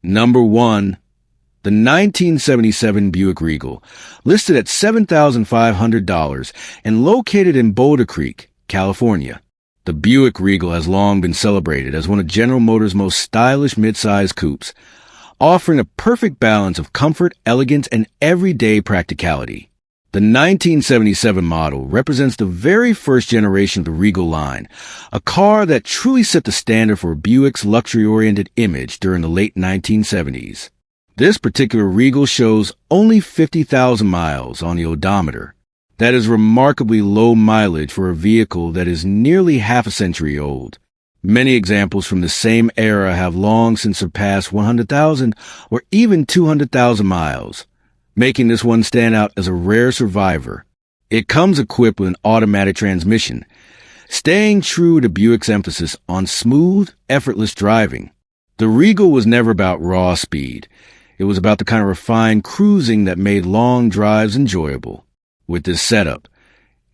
Number 1. The 1977 Buick Regal, listed at $7,500 and located in Boulder Creek, California. The Buick Regal has long been celebrated as one of General Motors' most stylish midsize coupes, offering a perfect balance of comfort, elegance, and everyday practicality. The 1977 model represents the very first generation of the Regal line, a car that truly set the standard for Buick's luxury-oriented image during the late 1970s. This particular Regal shows only 50,000 miles on the odometer. That is remarkably low mileage for a vehicle that is nearly half a century old. Many examples from the same era have long since surpassed 100,000 or even 200,000 miles, making this one stand out as a rare survivor. It comes equipped with an automatic transmission, staying true to Buick's emphasis on smooth, effortless driving. The Regal was never about raw speed. It was about the kind of refined cruising that made long drives enjoyable. With this setup,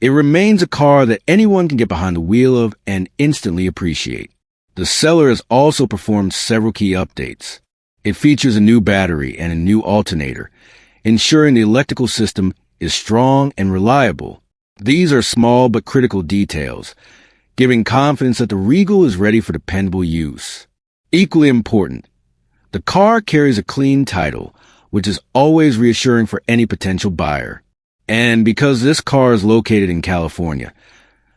it remains a car that anyone can get behind the wheel of and instantly appreciate. The seller has also performed several key updates. It features a new battery and a new alternator, ensuring the electrical system is strong and reliable. These are small but critical details, giving confidence that the Regal is ready for dependable use. Equally important, the car carries a clean title, which is always reassuring for any potential buyer. And because this car is located in California,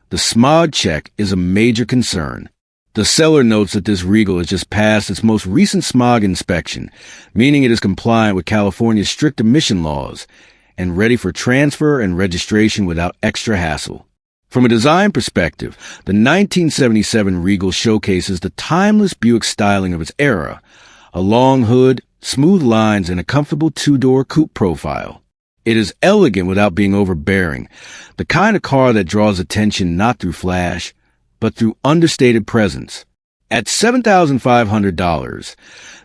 the smog check is a major concern. The seller notes that this Regal has just passed its most recent smog inspection, meaning it is compliant with California's strict emission laws and ready for transfer and registration without extra hassle. From a design perspective, the 1977 Regal showcases the timeless Buick styling of its era, a long hood, smooth lines, and a comfortable two-door coupe profile. It is elegant without being overbearing, the kind of car that draws attention not through flash, but through understated presence. At $7,500,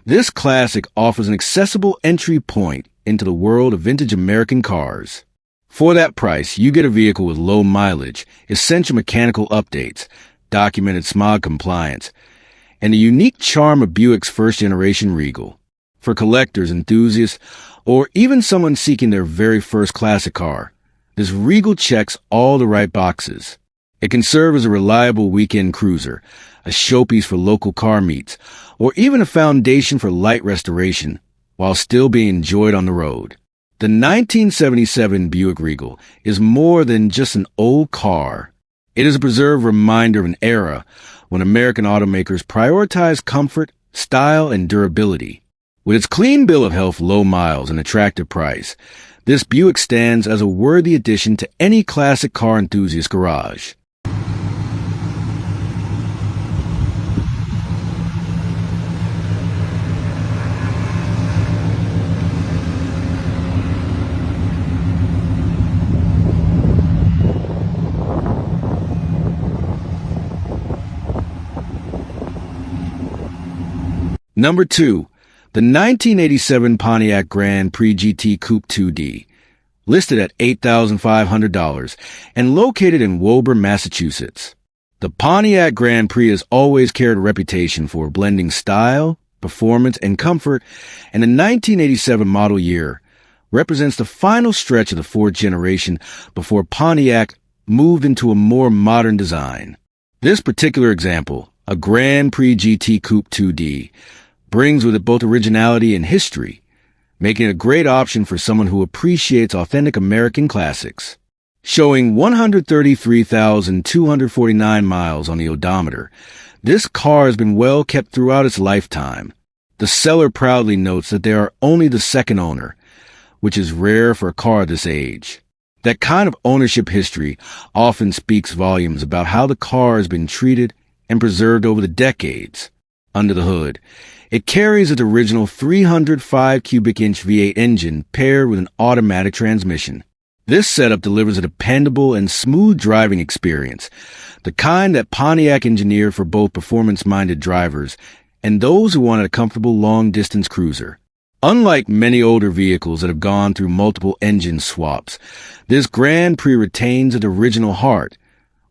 this classic offers an accessible entry point into the world of vintage American cars. For that price, you get a vehicle with low mileage, essential mechanical updates, documented smog compliance, and the unique charm of Buick's first-generation Regal. For collectors, enthusiasts, or even someone seeking their very first classic car, this Regal checks all the right boxes. It can serve as a reliable weekend cruiser, a showpiece for local car meets, or even a foundation for light restoration, while still being enjoyed on the road. The 1977 Buick Regal is more than just an old car. It is a preserved reminder of an era when American automakers prioritized comfort, style, and durability. With its clean bill of health, low miles, and attractive price, this Buick stands as a worthy addition to any classic car enthusiast garage. Number 2. The 1987 Pontiac Grand Prix GT Coupe 2D, listed at $8,500 and located in Woburn, Massachusetts. The Pontiac Grand Prix has always carried a reputation for blending style, performance, and comfort, and the 1987 model year represents the final stretch of the fourth generation before Pontiac moved into a more modern design. This particular example, a Grand Prix GT Coupe 2D, brings with it both originality and history, making it a great option for someone who appreciates authentic American classics. Showing 133,249 miles on the odometer, this car has been well kept throughout its lifetime. The seller proudly notes that they are only the second owner, which is rare for a car this age. That kind of ownership history often speaks volumes about how the car has been treated and preserved over the decades. Under the hood, it carries its original 305 cubic inch V8 engine paired with an automatic transmission. This setup delivers a dependable and smooth driving experience, the kind that Pontiac engineered for both performance-minded drivers and those who wanted a comfortable long-distance cruiser. Unlike many older vehicles that have gone through multiple engine swaps, this Grand Prix retains its original heart,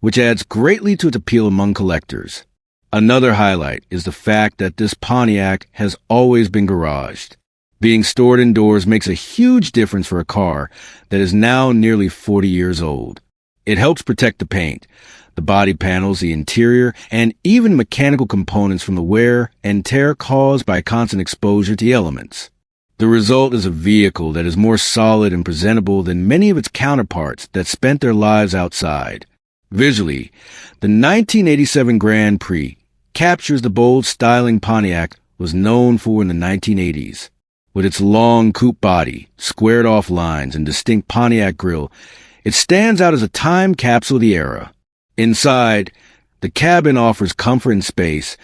which adds greatly to its appeal among collectors. Another highlight is the fact that this Pontiac has always been garaged. Being stored indoors makes a huge difference for a car that is now nearly 40 years old. It helps protect the paint, the body panels, the interior, and even mechanical components from the wear and tear caused by constant exposure to the elements. The result is a vehicle that is more solid and presentable than many of its counterparts that spent their lives outside. Visually, the 1987 Grand Prix captures the bold styling Pontiac was known for in the 1980s. With its long coupe body, squared-off lines, and distinct Pontiac grille, it stands out as a time capsule of the era. Inside, the cabin offers comfort and space,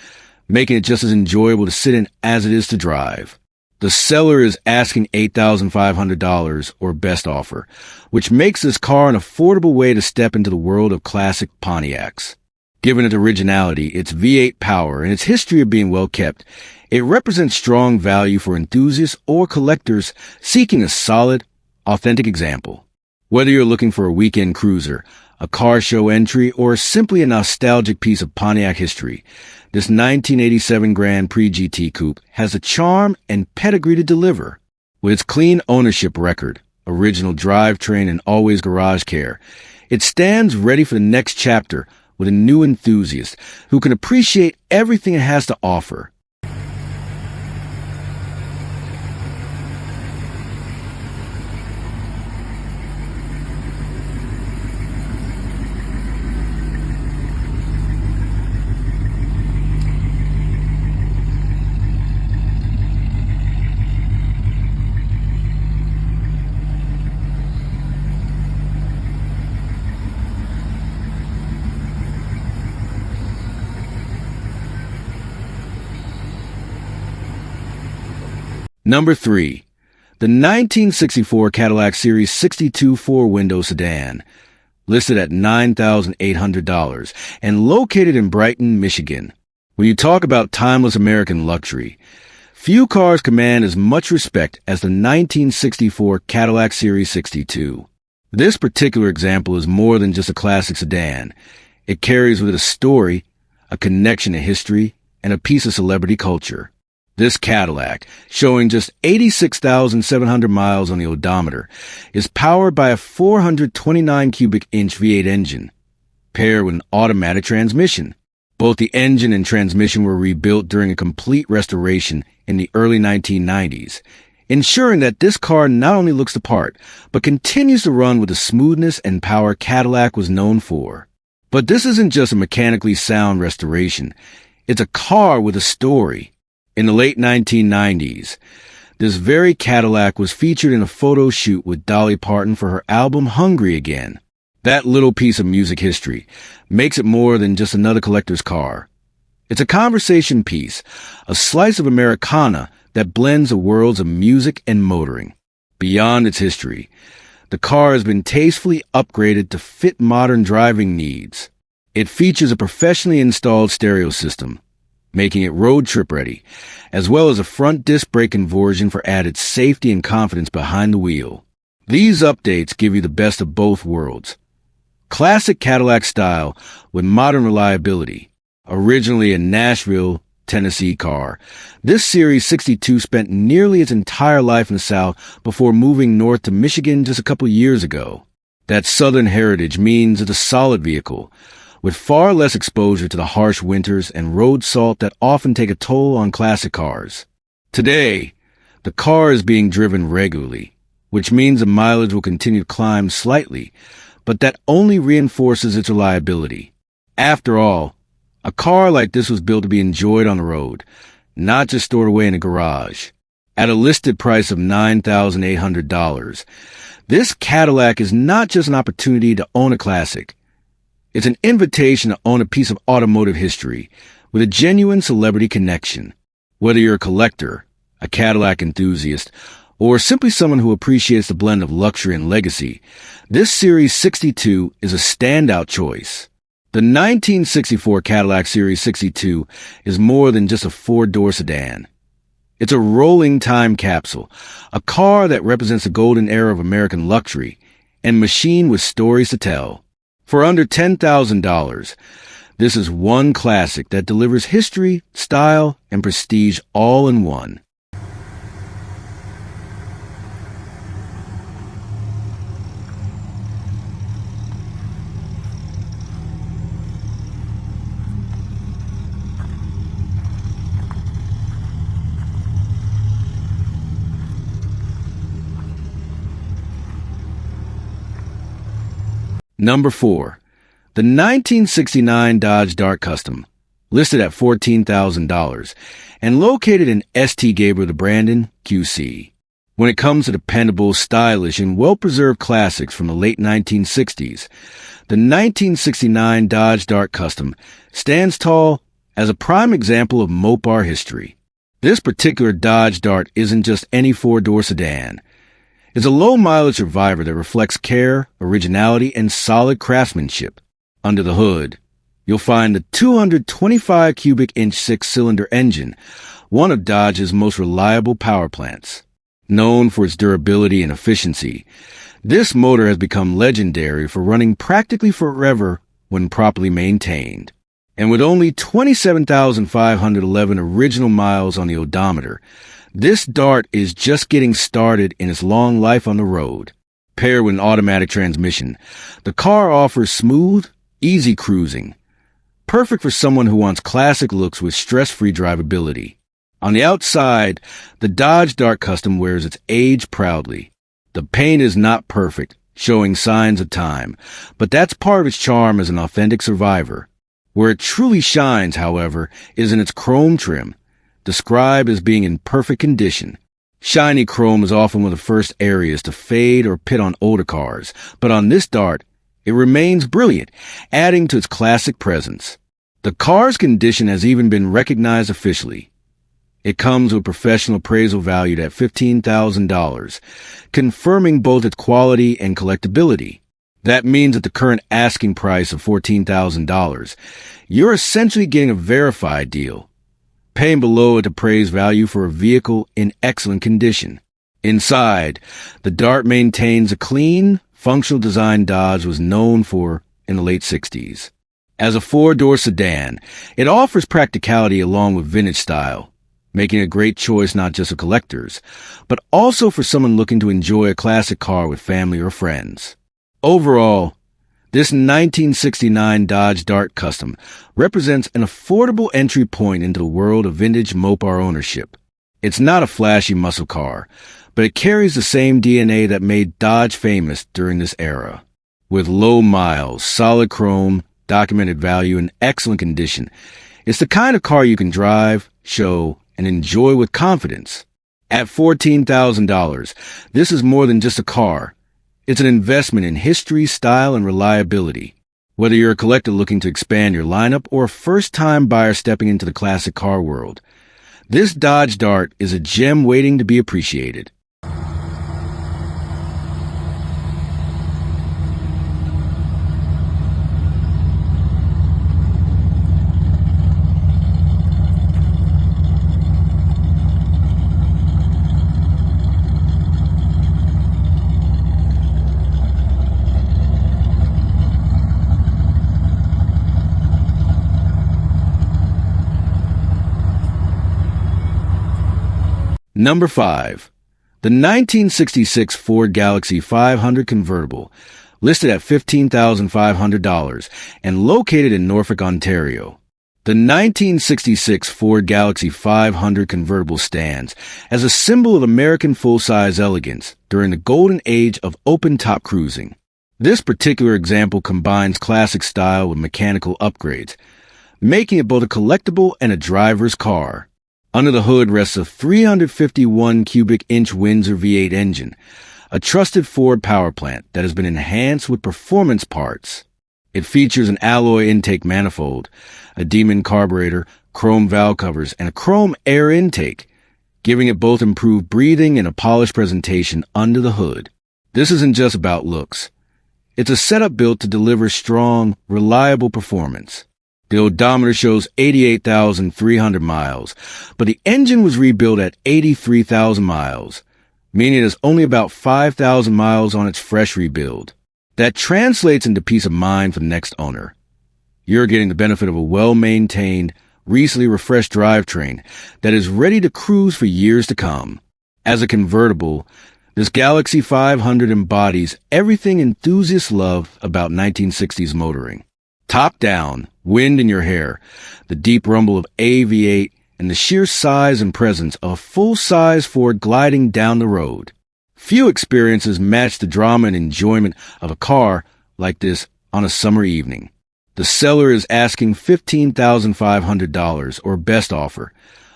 making it just as enjoyable to sit in as it is to drive. The seller is asking $8,500 or best offer, which makes this car an affordable way to step into the world of classic Pontiacs. Given its originality, its V8 power, and its history of being well kept, it represents strong value for enthusiasts or collectors seeking a solid, authentic example. Whether you're looking for a weekend cruiser, a car show entry, or simply a nostalgic piece of Pontiac history, this 1987 Grand Prix GT Coupe has the charm and pedigree to deliver. With its clean ownership record, original drivetrain, and always garage care, it stands ready for the next chapter with a new enthusiast who can appreciate everything it has to offer. Number 3. The 1964 Cadillac Series 62 four-window sedan, listed at $9,800 and located in Brighton, Michigan. When you talk about timeless American luxury, few cars command as much respect as the 1964 Cadillac Series 62. This particular example is more than just a classic sedan. It carries with it a story, a connection to history, and a piece of celebrity culture. This Cadillac, showing just 86,700 miles on the odometer, is powered by a 429 cubic inch V8 engine, paired with an automatic transmission. Both the engine and transmission were rebuilt during a complete restoration in the early 1990s, ensuring that this car not only looks the part, but continues to run with the smoothness and power Cadillac was known for. But this isn't just a mechanically sound restoration. It's a car with a story. In the late 1990s, this very Cadillac was featured in a photo shoot with Dolly Parton for her album Hungry Again. That little piece of music history makes it more than just another collector's car. It's a conversation piece, a slice of Americana that blends the worlds of music and motoring. Beyond its history, the car has been tastefully upgraded to fit modern driving needs. It features a professionally installed stereo system, making it road trip ready, as well as a front disc brake inversion for added safety and confidence behind the wheel. These updates give you the best of both worlds. Classic Cadillac style with modern reliability. Originally a Nashville, Tennessee car, this Series 62 spent nearly its entire life in the South before moving north to Michigan just a couple years ago. That Southern heritage means it's a solid vehicle, with far less exposure to the harsh winters and road salt that often take a toll on classic cars. Today, the car is being driven regularly, which means the mileage will continue to climb slightly, but that only reinforces its reliability. After all, a car like this was built to be enjoyed on the road, not just stored away in a garage. At a listed price of $9,800, this Cadillac is not just an opportunity to own a classic. It's an invitation to own a piece of automotive history with a genuine celebrity connection. Whether you're a collector, a Cadillac enthusiast, or simply someone who appreciates the blend of luxury and legacy, this Series 62 is a standout choice. The 1964 Cadillac Series 62 is more than just a four-door sedan. It's a rolling time capsule, a car that represents the golden era of American luxury, and a machine with stories to tell. For under $10,000, This is one classic that delivers history, style, and prestige all in one. Number 4. The 1969 Dodge Dart Custom, listed at $14,000, and located in St-Gabriel-de-Brandon, QC. When it comes to dependable, stylish, and well-preserved classics from the late 1960s, the 1969 Dodge Dart Custom stands tall as a prime example of Mopar history. This particular Dodge Dart isn't just any four-door sedan. It's a low-mileage survivor that reflects care, originality, and solid craftsmanship. Under the hood, you'll find the 225 cubic inch six-cylinder engine, one of Dodge's most reliable power plants. Known for its durability and efficiency, this motor has become legendary for running practically forever when properly maintained. And with only 27,511 original miles on the odometer, this Dart is just getting started in its long life on the road. Paired with an automatic transmission, the car offers smooth, easy cruising, perfect for someone who wants classic looks with stress-free drivability. On the outside, the Dodge Dart Custom wears its age proudly. The paint is not perfect, showing signs of time, but that's part of its charm as an authentic survivor. Where it truly shines, however, is in its chrome trim, described as being in perfect condition. Shiny chrome is often one of the first areas to fade or pit on older cars, but on this Dart, it remains brilliant, adding to its classic presence. The car's condition has even been recognized officially. It comes with professional appraisal valued at $15,000, confirming both its quality and collectability. That means at the current asking price of $14,000, you're essentially getting a verified deal, paying below its appraised value for a vehicle in excellent condition. Inside, the Dart maintains a clean, functional design Dodge was known for in the late 60s. As a four-door sedan, it offers practicality along with vintage style, making a great choice not just for collectors, but also for someone looking to enjoy a classic car with family or friends. Overall, this 1969 Dodge Dart Custom represents an affordable entry point into the world of vintage Mopar ownership. It's not a flashy muscle car, but it carries the same DNA that made Dodge famous during this era. With low miles, solid chrome, documented value, and excellent condition, it's the kind of car you can drive, show, and enjoy with confidence. At $14,000, this is more than just a car. It's an investment in history, style, and reliability. Whether you're a collector looking to expand your lineup or a first-time buyer stepping into the classic car world, this Dodge Dart is a gem waiting to be appreciated. Number 5. The 1966 Ford Galaxy 500 convertible, listed at $15,500 and located in Norfolk, Ontario. The 1966 Ford Galaxy 500 convertible stands as a symbol of American full-size elegance during the golden age of open-top cruising. This particular example combines classic style with mechanical upgrades, making it both a collectible and a driver's car. Under the hood rests a 351 cubic inch Windsor V8 engine, a trusted Ford power plant that has been enhanced with performance parts. It features an alloy intake manifold, a Demon carburetor, chrome valve covers, and a chrome air intake, giving it both improved breathing and a polished presentation under the hood. This isn't just about looks. It's a setup built to deliver strong, reliable performance. The odometer shows 88,300 miles, but the engine was rebuilt at 83,000 miles, meaning it has only about 5,000 miles on its fresh rebuild. That translates into peace of mind for the next owner. you're getting the benefit of a well-maintained, recently refreshed drivetrain that is ready to cruise for years to come. As a convertible, this Galaxy 500 embodies everything enthusiasts love about 1960s motoring. Top down, wind in your hair, the deep rumble of AV8, and the sheer size and presence of a full-size Ford gliding down the road. Few experiences match the drama and enjoyment of a car like this on a summer evening. The seller is asking $15,500 or best offer,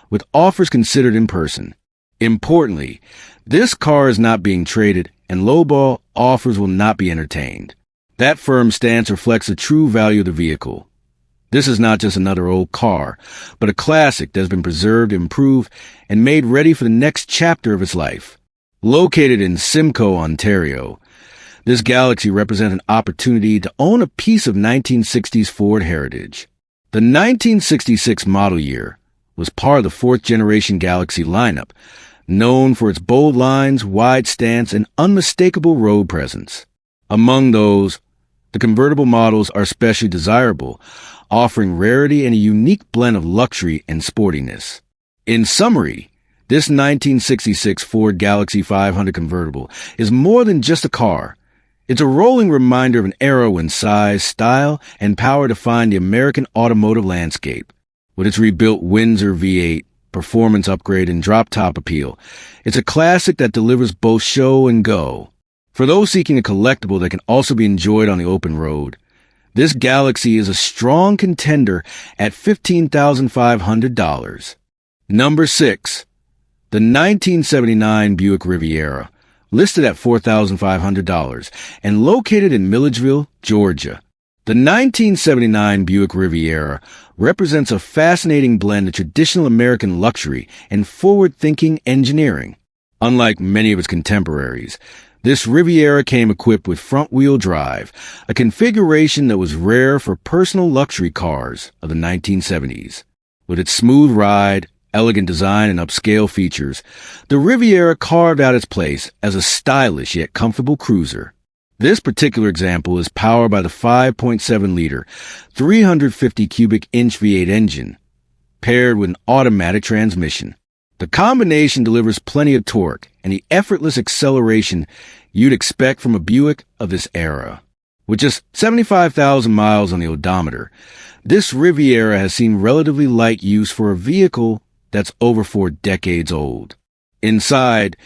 with offers considered in person. Importantly, this car is not being traded and lowball offers will not be entertained. That firm stance reflects the true value of the vehicle. This is not just another old car, but a classic that has been preserved, improved, and made ready for the next chapter of its life. Located in Simcoe, Ontario, this Galaxy represents an opportunity to own a piece of 1960s Ford heritage. The 1966 model year was part of the fourth-generation Galaxy lineup, known for its bold lines, wide stance, and unmistakable road presence. Among those, the convertible models are especially desirable, offering rarity and a unique blend of luxury and sportiness. In summary, this 1966 Ford Galaxy 500 convertible is more than just a car. It's a rolling reminder of an era when size, style, and power defined the American automotive landscape. With its rebuilt Windsor V8, performance upgrade, and drop-top appeal, it's a classic that delivers both show and go. For those seeking a collectible that can also be enjoyed on the open road, this Galaxy is a strong contender at $15,500. Number 6. The 1979 Buick Riviera, listed at $4,500 and located in Milledgeville, Georgia. The 1979 Buick Riviera represents a fascinating blend of traditional American luxury and forward-thinking engineering. Unlike many of its contemporaries, this Riviera came equipped with front-wheel drive, a configuration that was rare for personal luxury cars of the 1970s. With its smooth ride, elegant design, and upscale features, the Riviera carved out its place as a stylish yet comfortable cruiser. This particular example is powered by the 5.7-liter, 350 cubic inch V8 engine, paired with an automatic transmission. The combination delivers plenty of torque and the effortless acceleration you'd expect from a Buick of this era. With just 75,000 miles on the odometer, this Riviera has seen relatively light use for a vehicle that's over 4 decades old. Inside,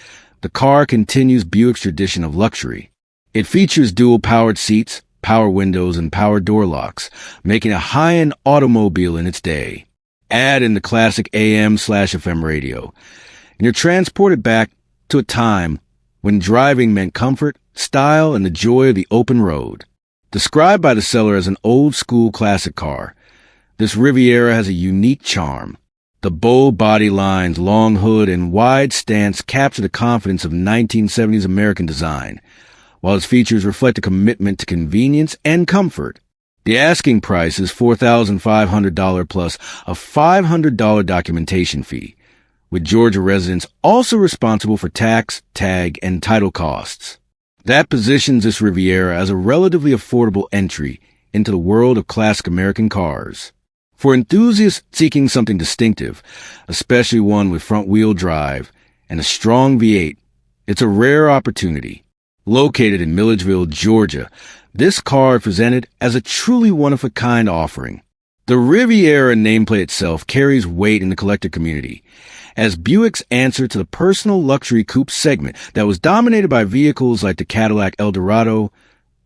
the car continues Buick's tradition of luxury. It features dual-powered seats, power windows, and power door locks, making it a high-end automobile in its day. Add in the classic AM/FM radio, and you're transported back to a time when driving meant comfort, style, and the joy of the open road. Described by the seller as an old-school classic car, this Riviera has a unique charm. The bold body lines, long hood, and wide stance capture the confidence of 1970s American design, while its features reflect a commitment to convenience and comfort. The asking price is $4,500 plus a $500 documentation fee, with Georgia residents also responsible for tax, tag, and title costs. That positions this Riviera as a relatively affordable entry into the world of classic American cars. For enthusiasts seeking something distinctive, especially one with front-wheel drive and a strong V8, it's a rare opportunity. Located in Milledgeville, Georgia, this car is presented as a truly one-of-a-kind offering. The Riviera nameplate itself carries weight in the collector community, as Buick's answer to the personal luxury coupe segment that was dominated by vehicles like the Cadillac Eldorado,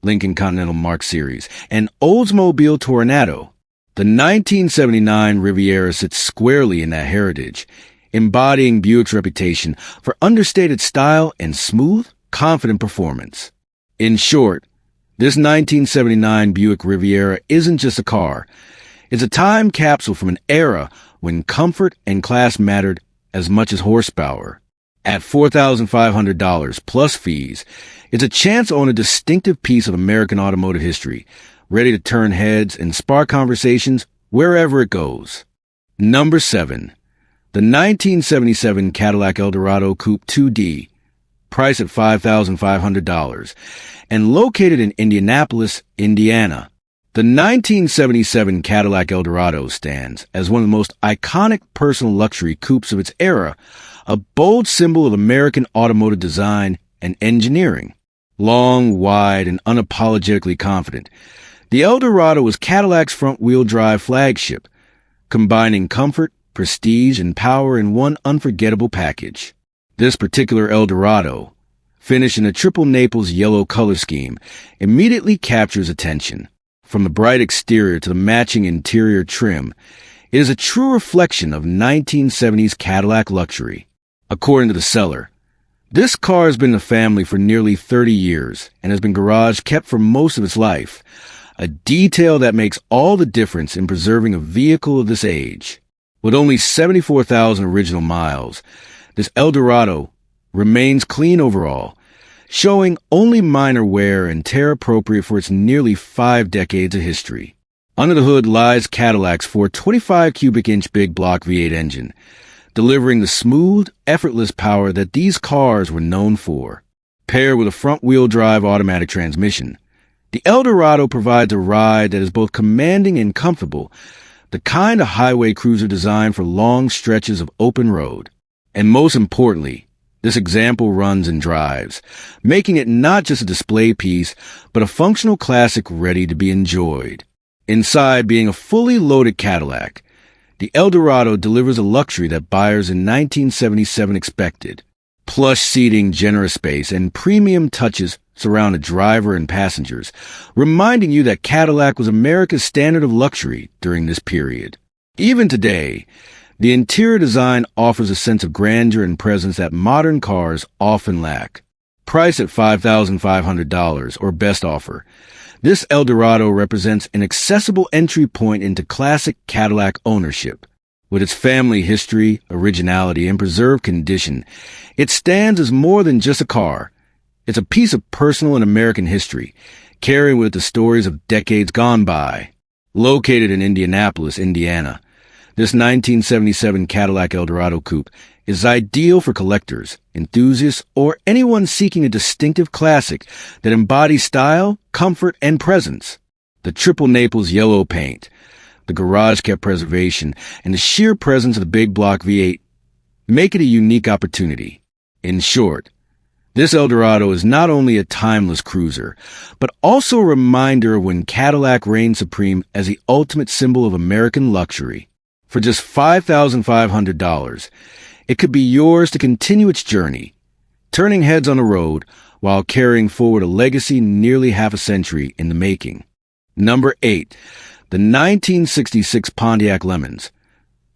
Lincoln Continental Mark Series, and Oldsmobile Tornado. The 1979 Riviera sits squarely in that heritage, embodying Buick's reputation for understated style and smooth, confident performance. In short, this 1979 Buick Riviera isn't just a car. It's a time capsule from an era when comfort and class mattered as much as horsepower. At $4,500 plus fees, it's a chance to own a distinctive piece of American automotive history, ready to turn heads and spark conversations wherever it goes. Number 7. The 1977 Cadillac Eldorado Coupe 2D, priced at $5,500, and located in Indianapolis, Indiana. The 1977 Cadillac Eldorado stands as one of the most iconic personal luxury coupes of its era, a bold symbol of American automotive design and engineering. Long, wide, and unapologetically confident, the Eldorado was Cadillac's front-wheel drive flagship, combining comfort, prestige, and power in one unforgettable package. This particular Eldorado, finished in a triple Naples yellow color scheme, immediately captures attention. From the bright exterior to the matching interior trim, it is a true reflection of 1970s Cadillac luxury. According to the seller, this car has been in the family for nearly 30 years and has been garage kept for most of its life, a detail that makes all the difference in preserving a vehicle of this age. With only 74,000 original miles, this Eldorado remains clean overall, showing only minor wear and tear appropriate for its nearly 5 decades of history. Under the hood lies Cadillac's 425 cubic inch big block V8 engine, delivering the smooth, effortless power that these cars were known for. Paired with a front-wheel drive automatic transmission, the Eldorado provides a ride that is both commanding and comfortable, the kind of highway cruiser designed for long stretches of open road. And most importantly, this example runs and drives, making it not just a display piece, but a functional classic ready to be enjoyed. Inside, being a fully loaded Cadillac, the Eldorado delivers a luxury that buyers in 1977 expected. Plush seating, generous space, and premium touches surround the driver and passengers, reminding you that Cadillac was America's standard of luxury during this period. Even today, the interior design offers a sense of grandeur and presence that modern cars often lack. Priced at $5,500 or best offer, this Eldorado represents an accessible entry point into classic Cadillac ownership. With its family history, originality, and preserved condition, it stands as more than just a car. It's a piece of personal and American history, carrying with it the stories of decades gone by. Located in Indianapolis, Indiana, this 1977 Cadillac Eldorado Coupe is ideal for collectors, enthusiasts, or anyone seeking a distinctive classic that embodies style, comfort, and presence. The triple Naples yellow paint, the garage-kept preservation, and the sheer presence of the big block V8 make it a unique opportunity. In short, this Eldorado is not only a timeless cruiser, but also a reminder of when Cadillac reigned supreme as the ultimate symbol of American luxury. For just $5,500, it could be yours to continue its journey, turning heads on the road while carrying forward a legacy nearly half a century in the making. Number 8. The 1966 Pontiac Lemons,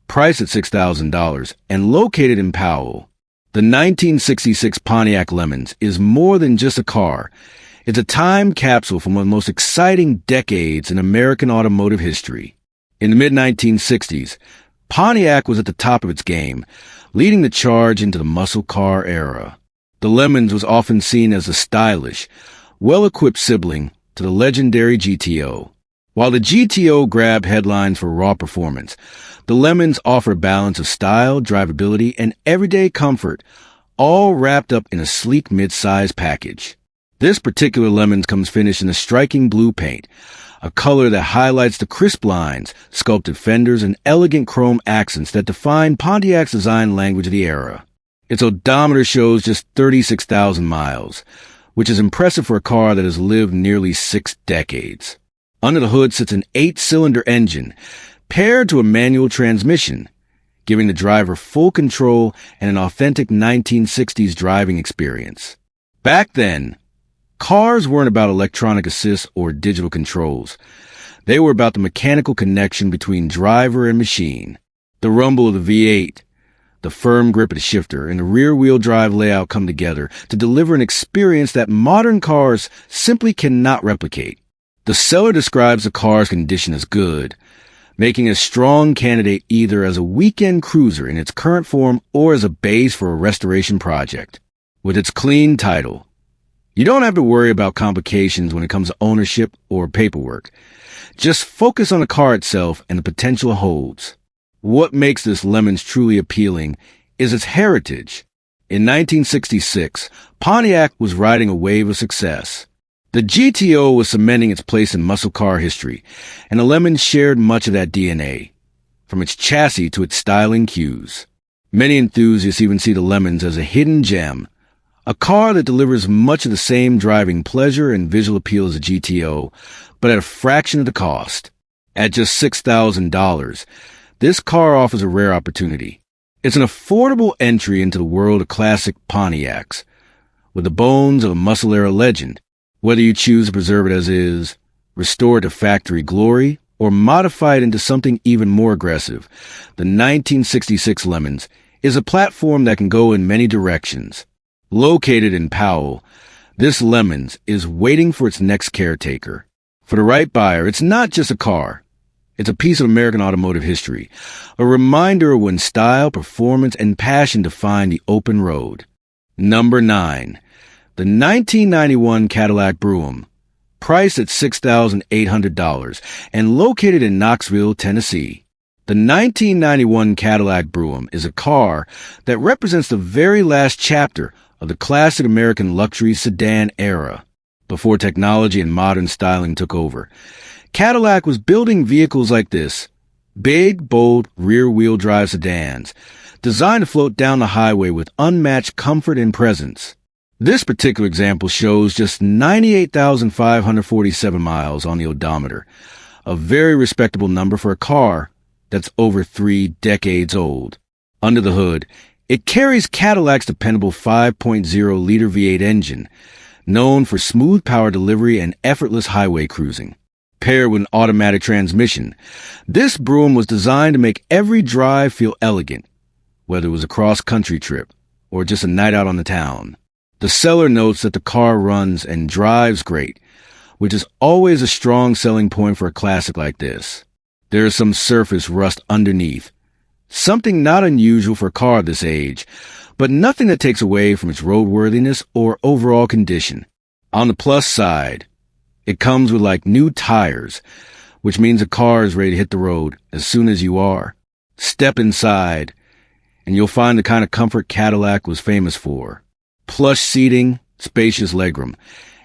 priced at $6,000 and located in Powell. The 1966 Pontiac Lemons is more than just a car. It's a time capsule from one of the most exciting decades in American automotive history. In the mid-1960s, Pontiac was at the top of its game, leading the charge into the muscle car era. The Lemons was often seen as a stylish, well-equipped sibling to the legendary GTO. While the GTO grabbed headlines for raw performance, the Lemons offer a balance of style, drivability, and everyday comfort, all wrapped up in a sleek mid-size package. This particular Lemons comes finished in a striking blue paint, a color that highlights the crisp lines, sculpted fenders, and elegant chrome accents that define Pontiac's design language of the era. Its odometer shows just 36,000 miles, which is impressive for a car that has lived nearly 6 decades. Under the hood sits an 8-cylinder engine, paired to a manual transmission, giving the driver full control and an authentic 1960s driving experience. Back then, cars weren't about electronic assist or digital controls. They were about the mechanical connection between driver and machine. The rumble of the V8, the firm grip of the shifter, and the rear-wheel drive layout come together to deliver an experience that modern cars simply cannot replicate. The seller describes the car's condition as good, making it a strong candidate either as a weekend cruiser in its current form or as a base for a restoration project. With its clean title, you don't have to worry about complications when it comes to ownership or paperwork. Just focus on the car itself and the potential it holds. What makes this Lemons truly appealing is its heritage. In 1966, Pontiac was riding a wave of success. The GTO was cementing its place in muscle car history, and the Lemons shared much of that DNA, from its chassis to its styling cues. Many enthusiasts even see the Lemons as a hidden gem, a car that delivers much of the same driving pleasure and visual appeal as a GTO, but at a fraction of the cost. At just $6,000, this car offers a rare opportunity. It's an affordable entry into the world of classic Pontiacs, with the bones of a muscle-era legend. Whether you choose to preserve it as is, restore it to factory glory, or modify it into something even more aggressive, the 1966 Lemons is a platform that can go in many directions. Located in Powell, this Lemons is waiting for its next caretaker. For the right buyer, it's not just a car. It's a piece of American automotive history, a reminder of when style, performance, and passion define the open road. Number 9. The 1991 Cadillac Brougham, priced at $6,800 and located in Knoxville, Tennessee. The 1991 Cadillac Brougham is a car that represents the very last chapter of the classic American luxury sedan era. Before technology and modern styling took over, Cadillac was building vehicles like this, big, bold, rear-wheel drive sedans, designed to float down the highway with unmatched comfort and presence. This particular example shows just 98,547 miles on the odometer, a very respectable number for a car that's over 3 decades old. Under the hood, it carries Cadillac's dependable 5.0-liter V8 engine, known for smooth power delivery and effortless highway cruising. Paired with an automatic transmission, this Brougham was designed to make every drive feel elegant, whether it was a cross-country trip or just a night out on the town. The seller notes that the car runs and drives great, which is always a strong selling point for a classic like this. There is some surface rust underneath, something not unusual for a car this age, but nothing that takes away from its roadworthiness or overall condition. On the plus side, it comes with like new tires, which means the car is ready to hit the road as soon as you are. Step inside, and you'll find the kind of comfort Cadillac was famous for. Plush seating, spacious legroom,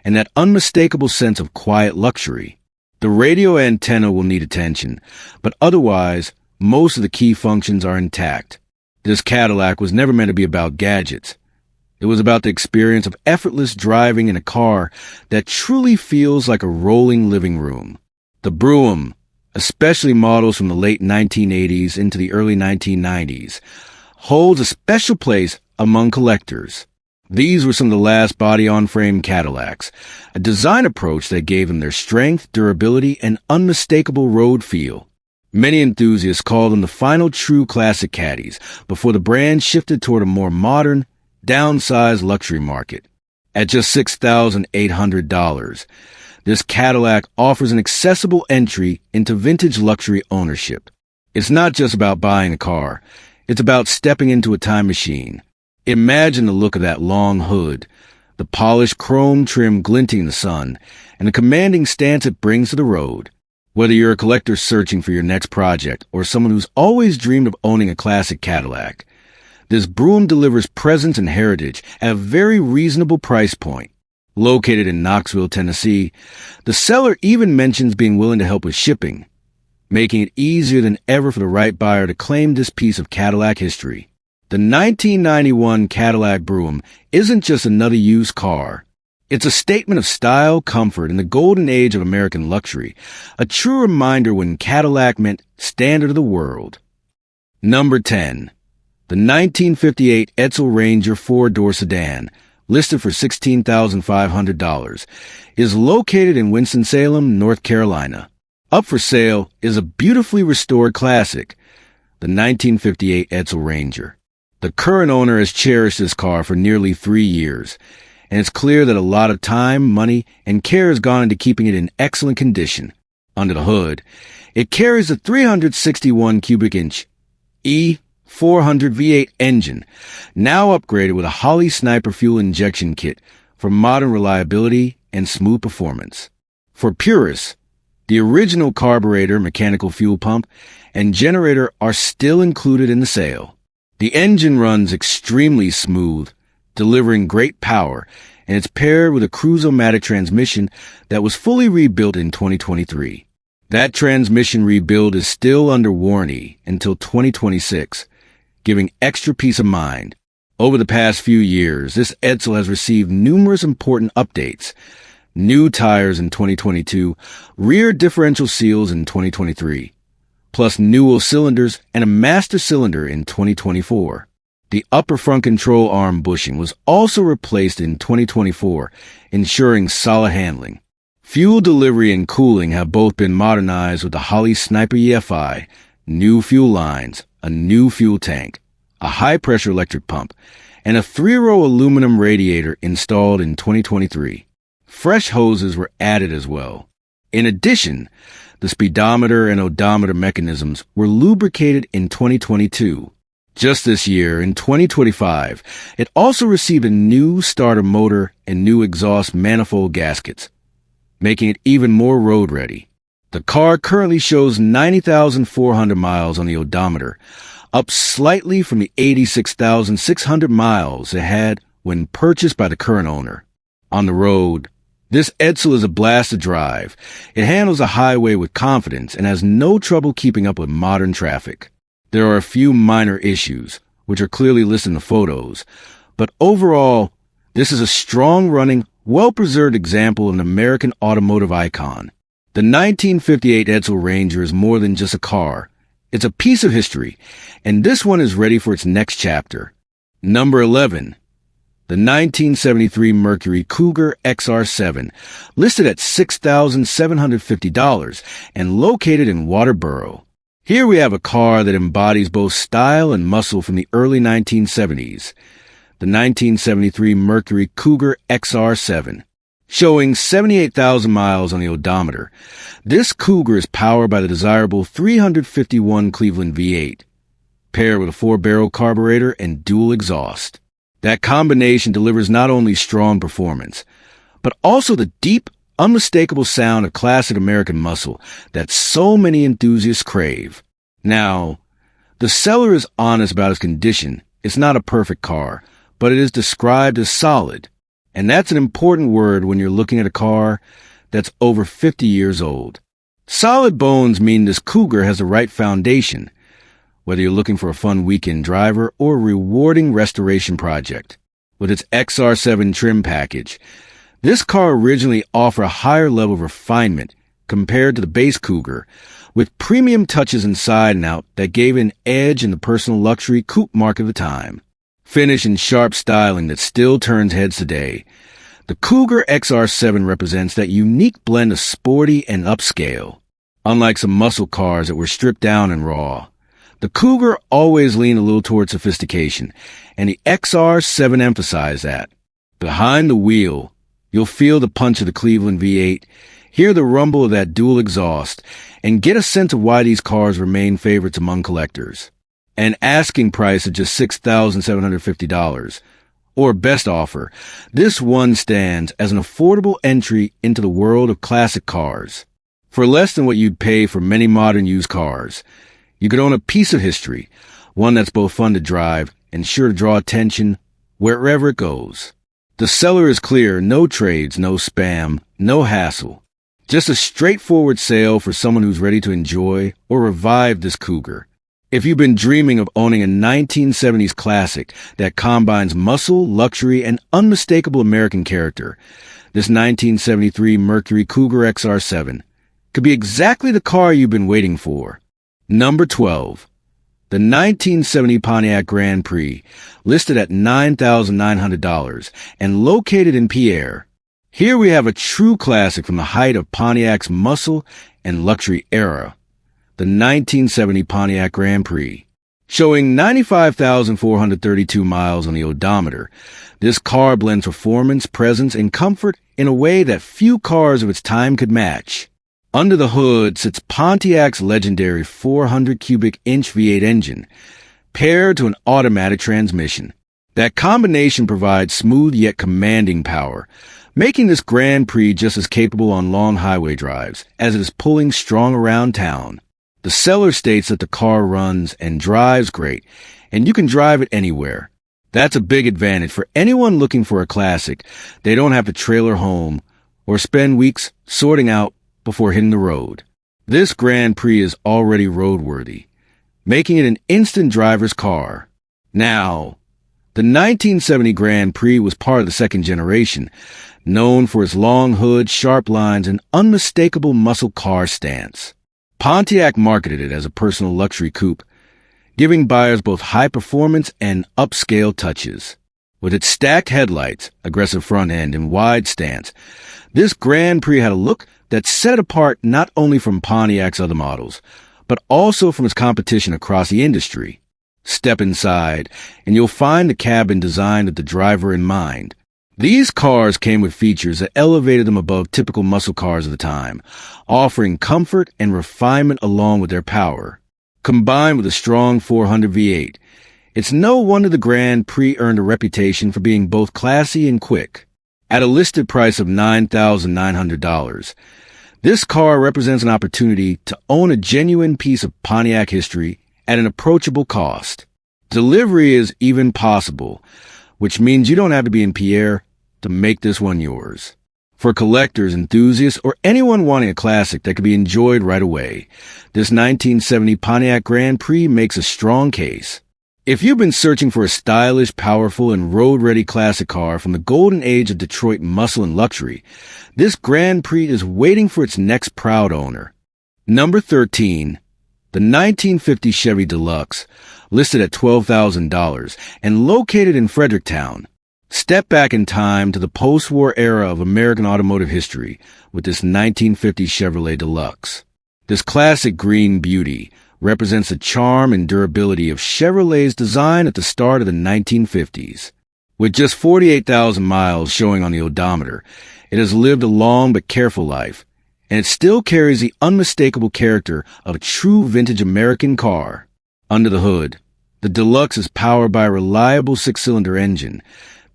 and that unmistakable sense of quiet luxury. The radio antenna will need attention, but otherwise, most of the key functions are intact. This Cadillac was never meant to be about gadgets. It was about the experience of effortless driving in a car that truly feels like a rolling living room. The Brougham, especially models from the late 1980s into the early 1990s, holds a special place among collectors. These were some of the last body-on-frame Cadillacs, a design approach that gave them their strength, durability, and unmistakable road feel. Many enthusiasts call them the final true classic caddies before the brand shifted toward a more modern, downsized luxury market. At just $6,800, this Cadillac offers an accessible entry into vintage luxury ownership. It's not just about buying a car. It's about stepping into a time machine. Imagine the look of that long hood, the polished chrome trim glinting in the sun, and the commanding stance it brings to the road. Whether you're a collector searching for your next project or someone who's always dreamed of owning a classic Cadillac, this Brougham delivers presence and heritage at a very reasonable price point. Located in Knoxville, Tennessee, the seller even mentions being willing to help with shipping, making it easier than ever for the right buyer to claim this piece of Cadillac history. The 1991 Cadillac Brougham isn't just another used car. It's a statement of style, comfort, and the golden age of American luxury, a true reminder when Cadillac meant standard of the world. Number 10. The 1958 Edsel Ranger 4-door sedan, listed for $16,500, is located in Winston-Salem, North Carolina. Up for sale is a beautifully restored classic, the 1958 Edsel Ranger. The current owner has cherished this car for nearly 3 years, and it's clear that a lot of time, money, and care has gone into keeping it in excellent condition. Under the hood, it carries a 361 cubic inch E400 V8 engine, now upgraded with a Holley Sniper fuel injection kit for modern reliability and smooth performance. For purists, the original carburetor, mechanical fuel pump, and generator are still included in the sale. The engine runs extremely smooth, delivering great power and it's paired with a cruise-o-matic transmission that was fully rebuilt in 2023. That transmission rebuild is still under warranty until 2026, giving extra peace of mind. Over the past few years, this Edsel has received numerous important updates. New tires in 2022, rear differential seals in 2023, plus new cylinders and a master cylinder in 2024. The upper front control arm bushing was also replaced in 2024, ensuring solid handling. Fuel delivery and cooling have both been modernized with the Holley Sniper EFI, new fuel lines, a new fuel tank, a high-pressure electric pump, and a 3-row aluminum radiator installed in 2023. Fresh hoses were added as well. In addition, the speedometer and odometer mechanisms were lubricated in 2022. Just this year, in 2025, it also received a new starter motor and new exhaust manifold gaskets, making it even more road-ready. The car currently shows 90,400 miles on the odometer, up slightly from the 86,600 miles it had when purchased by the current owner. On the road, this Edsel is a blast to drive. It handles a highway with confidence and has no trouble keeping up with modern traffic. There are a few minor issues, which are clearly listed in the photos, but overall, this is a strong-running, well-preserved example of an American automotive icon. The 1958 Edsel Ranger is more than just a car. It's a piece of history, and this one is ready for its next chapter. Number 11. The 1973 Mercury Cougar XR7, listed at $6,750 and located in Waterboro. Here we have a car that embodies both style and muscle from the early 1970s. The 1973 Mercury Cougar XR7. Showing 78,000 miles on the odometer, this Cougar is powered by the desirable 351 Cleveland V8, paired with a 4-barrel carburetor and dual exhaust. That combination delivers not only strong performance, but also the deep, unmistakable sound of classic American muscle that so many enthusiasts crave. Now, the seller is honest about its condition. It's not a perfect car, but it is described as solid. And that's an important word when you're looking at a car that's over 50 years old. Solid bones mean this Cougar has the right foundation, whether you're looking for a fun weekend driver or a rewarding restoration project. With its XR7 trim package, this car originally offered a higher level of refinement compared to the base Cougar, with premium touches inside and out that gave an edge in the personal luxury coupe market of the time. Finish and sharp styling that still turns heads today, the Cougar XR7 represents that unique blend of sporty and upscale. Unlike some muscle cars that were stripped down and raw, the Cougar always leaned a little toward sophistication, and the XR7 emphasized that. Behind the wheel, you'll feel the punch of the Cleveland V8, hear the rumble of that dual exhaust, and get a sense of why these cars remain favorites among collectors. An asking price of just $6,750, or best offer, this one stands as an affordable entry into the world of classic cars. For less than what you'd pay for many modern used cars, you could own a piece of history, one that's both fun to drive and sure to draw attention wherever it goes. The seller is clear, no trades, no spam, no hassle. Just a straightforward sale for someone who's ready to enjoy or revive this Cougar. If you've been dreaming of owning a 1970s classic that combines muscle, luxury, and unmistakable American character, this 1973 Mercury Cougar XR7 could be exactly the car you've been waiting for. Number 12. The 1970 Pontiac Grand Prix, listed at $9,900 and located in Pierre. Here we have a true classic from the height of Pontiac's muscle and luxury era. The 1970 Pontiac Grand Prix. Showing 95,432 miles on the odometer, this car blends performance, presence, and comfort in a way that few cars of its time could match. Under the hood sits Pontiac's legendary 400 cubic inch V8 engine, paired to an automatic transmission. That combination provides smooth yet commanding power, making this Grand Prix just as capable on long highway drives as it is pulling strong around town. The seller states that the car runs and drives great, and you can drive it anywhere. That's a big advantage for anyone looking for a classic. They don't have to trailer home or spend weeks sorting out before hitting the road. This Grand Prix is already roadworthy, making it an instant driver's car. Now, the 1970 Grand Prix was part of the second generation, known for its long hood, sharp lines, and unmistakable muscle car stance. Pontiac marketed it as a personal luxury coupe, giving buyers both high performance and upscale touches. With its stacked headlights, aggressive front end, and wide stance, this Grand Prix had a look that set it apart not only from Pontiac's other models, but also from its competition across the industry. Step inside, and you'll find the cabin designed with the driver in mind. These cars came with features that elevated them above typical muscle cars of the time, offering comfort and refinement along with their power. Combined with a strong 400 V8, it's no wonder the Grand Prix earned a reputation for being both classy and quick. At a listed price of $9,900, this car represents an opportunity to own a genuine piece of Pontiac history at an approachable cost. Delivery is even possible, which means you don't have to be in Pierre to make this one yours. For collectors, enthusiasts, or anyone wanting a classic that can be enjoyed right away, this 1970 Pontiac Grand Prix makes a strong case. If you've been searching for a stylish, powerful, and road-ready classic car from the golden age of Detroit muscle and luxury, this Grand Prix is waiting for its next proud owner. Number 13. The 1950 Chevy Deluxe, listed at $12,000 and located in Fredericktown. Step back in time to the post-war era of American automotive history with this 1950 Chevrolet Deluxe. This classic green beauty represents the charm and durability of Chevrolet's design at the start of the 1950s. With just 48,000 miles showing on the odometer, it has lived a long but careful life, and it still carries the unmistakable character of a true vintage American car. Under the hood, the Deluxe is powered by a reliable six-cylinder engine,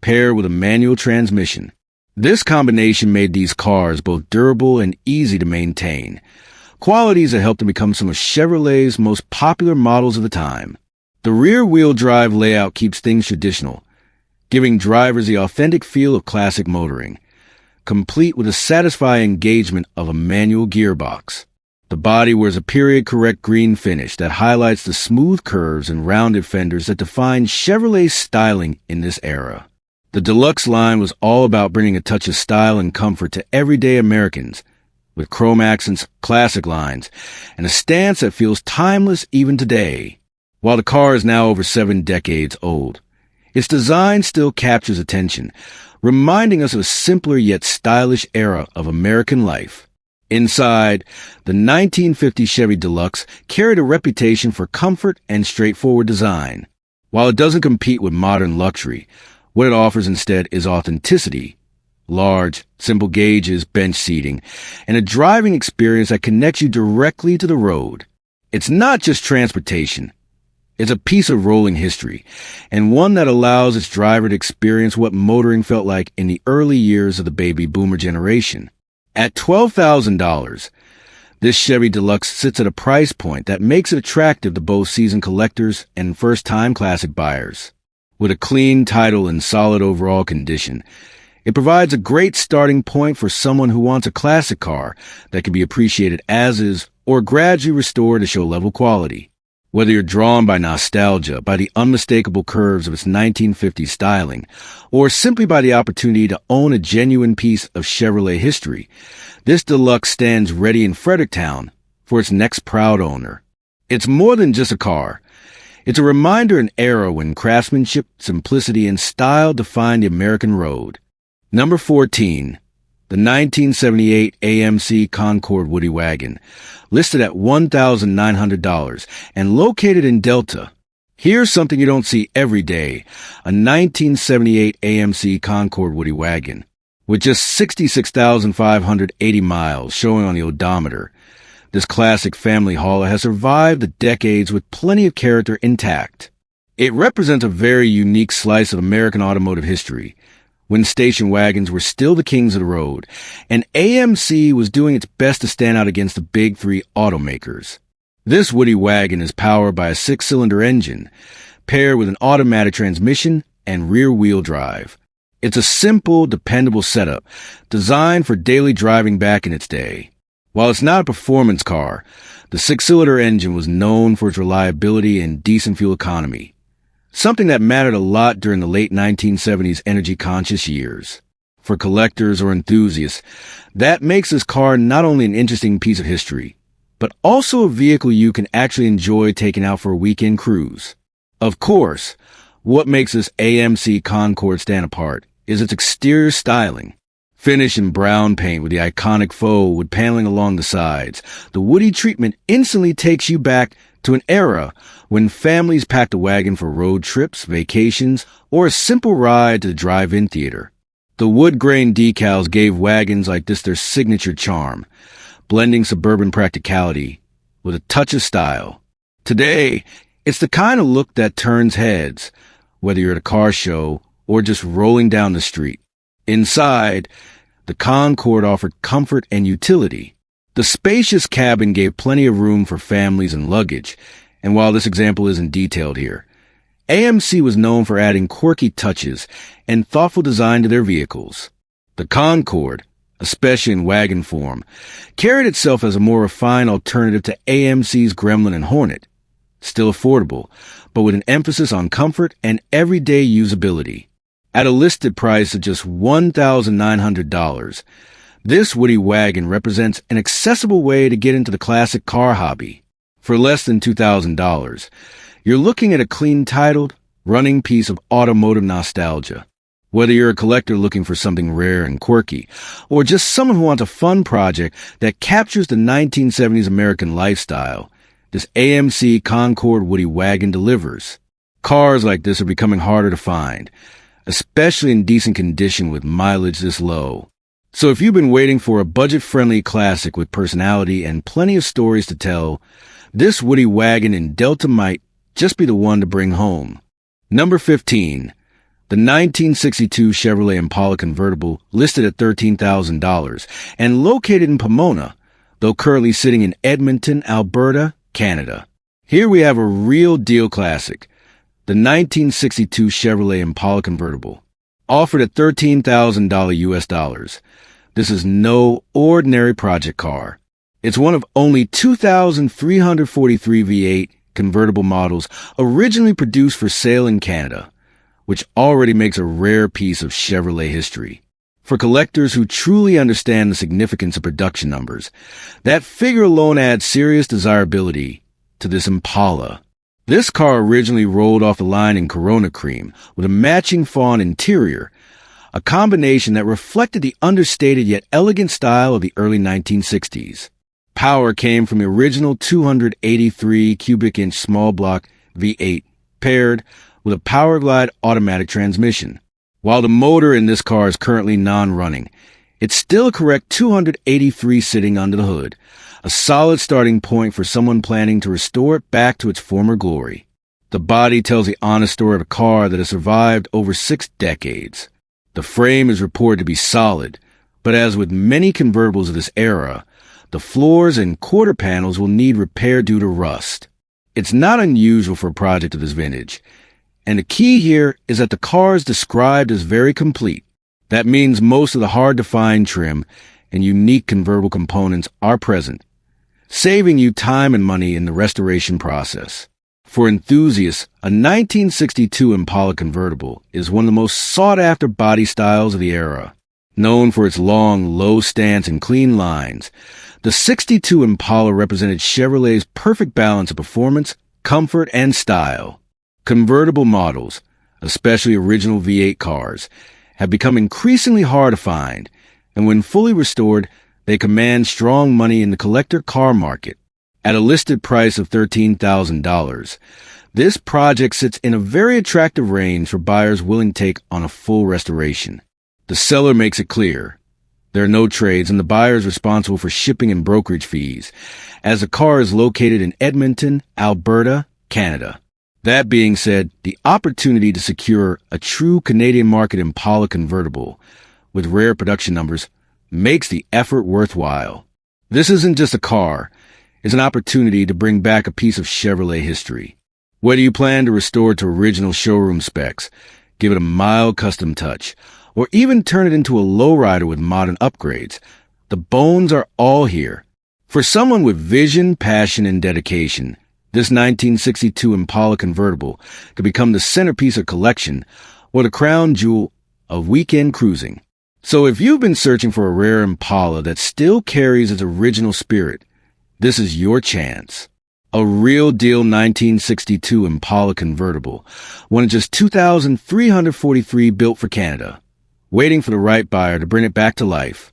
paired with a manual transmission. This combination made these cars both durable and easy to maintain, qualities that helped them become some of Chevrolet's most popular models of the time. The rear-wheel drive layout keeps things traditional, giving drivers the authentic feel of classic motoring, complete with a satisfying engagement of a manual gearbox. The body wears a period-correct green finish that highlights the smooth curves and rounded fenders that define Chevrolet's styling in this era. The Deluxe line was all about bringing a touch of style and comfort to everyday Americans, with chrome accents, classic lines, and a stance that feels timeless even today. While the car is now over 7 decades old, its design still captures attention, reminding us of a simpler yet stylish era of American life. Inside, the 1950 Chevy Deluxe carried a reputation for comfort and straightforward design. While it doesn't compete with modern luxury, what it offers instead is authenticity, large, simple gauges, bench seating, and a driving experience that connects you directly to the road. It's not just transportation. It's a piece of rolling history, and one that allows its driver to experience what motoring felt like in the early years of the baby boomer generation. At $12,000, this Chevy Deluxe sits at a price point that makes it attractive to both seasoned collectors and first-time classic buyers. With a clean title and solid overall condition, it provides a great starting point for someone who wants a classic car that can be appreciated as is or gradually restored to show level quality. Whether you're drawn by nostalgia, by the unmistakable curves of its 1950s styling, or simply by the opportunity to own a genuine piece of Chevrolet history, this Deluxe stands ready in Fredericktown for its next proud owner. It's more than just a car. It's a reminder of an era when craftsmanship, simplicity, and style defined the American road. Number 14. The 1978 AMC Concord Woody Wagon, listed at $1,900 and located in Delta. Here's something you don't see every day, a 1978 AMC Concord Woody Wagon. With just 66,580 miles showing on the odometer, this classic family hauler has survived the decades with plenty of character intact. It represents a very unique slice of American automotive history, when station wagons were still the kings of the road, and AMC was doing its best to stand out against the big three automakers. This Woody wagon is powered by a 6-cylinder engine, paired with an automatic transmission and rear-wheel drive. It's a simple, dependable setup, designed for daily driving back in its day. While it's not a performance car, the six-cylinder engine was known for its reliability and decent fuel economy, something that mattered a lot during the late 1970s energy-conscious years. For collectors or enthusiasts, that makes this car not only an interesting piece of history, but also a vehicle you can actually enjoy taking out for a weekend cruise. Of course, what makes this AMC Concorde stand apart is its exterior styling. Finished in brown paint with the iconic faux wood paneling along the sides, the woody treatment instantly takes you back to an era when families packed a wagon for road trips, vacations, or a simple ride to the drive-in theater. The wood-grain decals gave wagons like this their signature charm, blending suburban practicality with a touch of style. Today, it's the kind of look that turns heads, whether you're at a car show or just rolling down the street. Inside, the Concorde offered comfort and utility. The spacious cabin gave plenty of room for families and luggage, and while this example isn't detailed here, AMC was known for adding quirky touches and thoughtful design to their vehicles. The Concorde, especially in wagon form, carried itself as a more refined alternative to AMC's Gremlin and Hornet. Still affordable, but with an emphasis on comfort and everyday usability. At a listed price of just $1,900, this woody wagon represents an accessible way to get into the classic car hobby. For less than $2,000, you're looking at a clean-titled, running piece of automotive nostalgia. Whether you're a collector looking for something rare and quirky, or just someone who wants a fun project that captures the 1970s American lifestyle, this AMC Concorde woody wagon delivers. Cars like this are becoming harder to find, especially in decent condition with mileage this low. So if you've been waiting for a budget-friendly classic with personality and plenty of stories to tell, this woody wagon in Delta might just be the one to bring home. Number 15. The 1962 Chevrolet Impala convertible, listed at $13,000 and located in Pomona, though currently sitting in Edmonton, Alberta, Canada. Here we have a real deal classic, the 1962 Chevrolet Impala convertible, offered at $13,000 US dollars. This is no ordinary project car. It's one of only 2,343 V8 convertible models originally produced for sale in Canada, which already makes a rare piece of Chevrolet history. For collectors who truly understand the significance of production numbers, that figure alone adds serious desirability to this Impala. This car originally rolled off the line in Corona Cream with a matching fawn interior, a combination that reflected the understated yet elegant style of the early 1960s. Power came from the original 283 cubic inch small block V8, paired with a Powerglide automatic transmission. While the motor in this car is currently non-running, it's still a correct 283 sitting under the hood, a solid starting point for someone planning to restore it back to its former glory. The body tells the honest story of a car that has survived over 6 decades. The frame is reported to be solid, but as with many convertibles of this era, the floors and quarter panels will need repair due to rust. It's not unusual for a project of this vintage, and the key here is that the car is described as very complete. That means most of the hard-to-find trim and unique convertible components are present, saving you time and money in the restoration process. For enthusiasts, a 1962 Impala convertible is one of the most sought-after body styles of the era. Known for its long, low stance and clean lines, the 62 Impala represented Chevrolet's perfect balance of performance, comfort, and style. Convertible models, especially original V8 cars, have become increasingly hard to find, and when fully restored, they command strong money in the collector car market. At a listed price of $13,000, this project sits in a very attractive range for buyers willing to take on a full restoration. The seller makes it clear there are no trades, and the buyer is responsible for shipping and brokerage fees, as the car is located in Edmonton, Alberta, Canada. That being said, the opportunity to secure a true Canadian market Impala convertible with rare production numbers makes the effort worthwhile. This isn't just a car, it's an opportunity to bring back a piece of Chevrolet history. Whether you plan to restore it to original showroom specs, give it a mild custom touch, or even turn it into a lowrider with modern upgrades. The bones are all here. For someone with vision, passion, and dedication, this 1962 Impala convertible could become the centerpiece of collection or the crown jewel of weekend cruising. So if you've been searching for a rare Impala that still carries its original spirit, this is your chance. A real deal 1962 Impala convertible, one of just 2,343 built for Canada, waiting for the right buyer to bring it back to life.